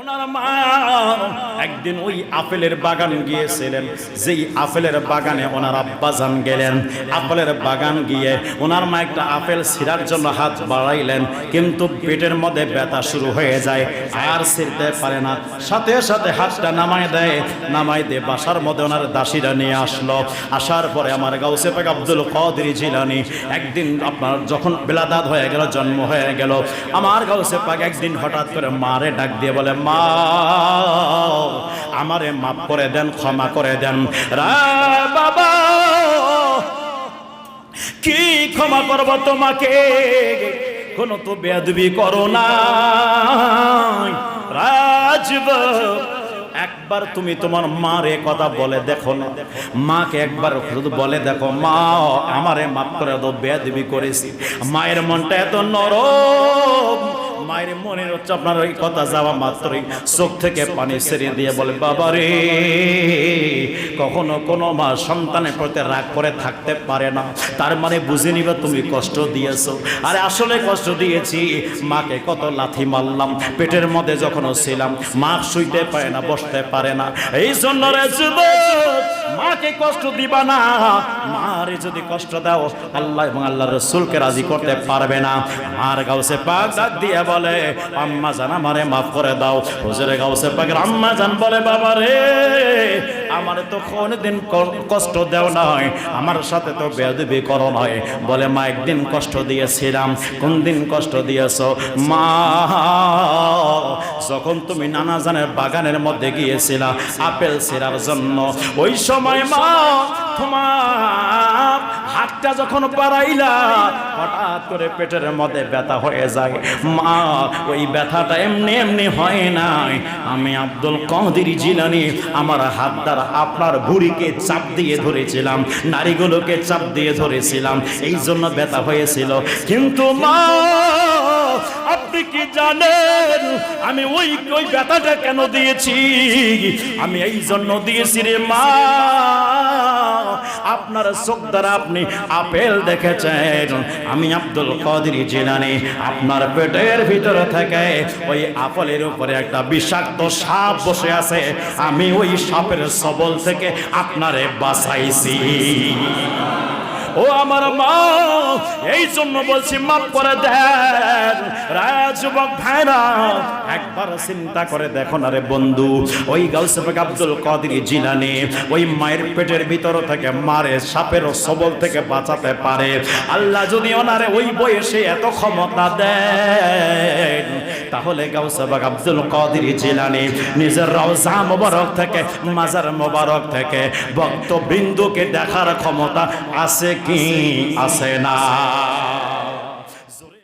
ওনার মা একদিন ওই আপেলের বাগান গিয়েছিলেন। যেই আপেলের বাগানে ওনার আব্বাজান গেলেন, আপেলের বাগান গিয়ে ওনার মা একটা আপেল ছিঁড়ার জন্য হাত বাড়াইলেন, কিন্তু পেটের মধ্যে ব্যথা শুরু হয়ে যায়, আর ছিঁড়তে পারে না। সাথে সাথে হাতটা নামাই দেয়, নামাই দিয়ে বাসার মধ্যে ওনার দাসীরা নিয়ে আসলো। আসার পরে আমার গাউসে পাক আব্দুল কাদের জিলানী একদিন আপনার যখন বেলাদাত হয়ে গেল, জন্ম হয়ে গেল, আমার গাউসে পাক একদিন হঠাৎ করে মারে ডাক দিয়ে বলে, মা আমারে মাফ করে দেন, ক্ষমা করে দেন। রা বাবা কি ক্ষমা করব তোমাকে, কোনো তো বেয়াদবি করো না। রাজব একবার তুমি তোমার মারে কথা বলে দেখো না, মাকে একবার শুধু বলে দেখো, মা আমারে মাফ করে দাও, বেয়াদবি করেছি। মায়ের মনটা এত নরম, মায়ের মনে হচ্ছে আপনার ওই কথা যাওয়া মাত্রই চোখ থেকে পানি ছেড়ে দিয়ে বলে, বাবা রে, কখনো কোনো মা সন্তানের প্রতি রাগ করে থাকতে পারে না, তার মানে বুঝে নিবে তুমি কষ্ট দিয়েছো। আরে আসলে কষ্ট দিয়েছি, মাকে কত লাথি মারলাম, পেটের মধ্যে যখন ছিলাম মা শুইতে পারে না, বসতে পারে না। এই জন্য রে যুবক, মাকে কষ্ট দিবা না। মারে যদি কষ্ট দাও, আল্লাহ এবং আল্লাহর রাসূলকে রাজি করতে পারবে না। আর গাউসে পাক ডাক দিয়ে বলে, আম্মা জান আমারে মাফ করে দাও। হুজুরে গাউসে পাকের আম্মা জান বলে, বাবা রে, আমারে তো কোনদিন কষ্ট দেও নাই, আমার সাথে তো বেয়াদবি করো নাই। বলে, মা একদিন কষ্ট দিয়েছিলাম। কোন দিন কষ্ট দিয়েছো? মা যখন তুমি নানা জানের বাগানের মধ্যে গিয়েছিলা আপেল ছিঁড়ার জন্য, ওই সময় মা তোমার হাতটা যখন বাড়াইলা, হঠাৎ করে পেটের মধ্যে ব্যথা হয়ে যায়। মা ওই ব্যথাটা এমনি এমনি হয় নাই, আমি আব্দুল কাদের জিলানী আমার হাত দ্বারা আপনার বুড়িকে চাপ দিয়ে ধরেছিলাম, নারীগুলোকে চাপ দিয়ে ধরেছিলাম, এই জন্য ব্যথা হয়েছিল। কিন্তু মা আপনি কি জানেন আমি ওই ব্যথাটা কেন দিয়েছি? আমি এই জন্য দিয়েছি রে মা, আপনার চোখ দ্বারা আপনি আপেল দেখেছেন। আমি আব্দুল কাদের জিলানী আপনার পেটের ভিতরে থেকে ওই আপেলের উপরে একটা বিষাক্ত সাপ বসে আছে, আমি ওই সাপের সবল থেকে আপনারে বাঁচাইছি। ও আমার মা, এই জন্য বলছি মাফ করে দেন। যুবক ভাইরা, একবার চিন্তা করে দেখো না রে বন্ধু, ওই গাউসে পাক আব্দুল কাদের জিলানী ওই মায়ের পেটের ভিতর থেকে মারে সাপের সবল থেকে বাঁচাতে পারে। আল্লাহ যদি ওনারে ওই বয়সে এত ক্ষমতা দেন, তাহলে গাউসে পাক আব্দুল কাদের জিলানী নিজের রওজা মোবারক থেকে, মাজার মোবারক থেকে ভক্তবৃন্দকে দেখার ক্ষমতা আছে কি আছে না?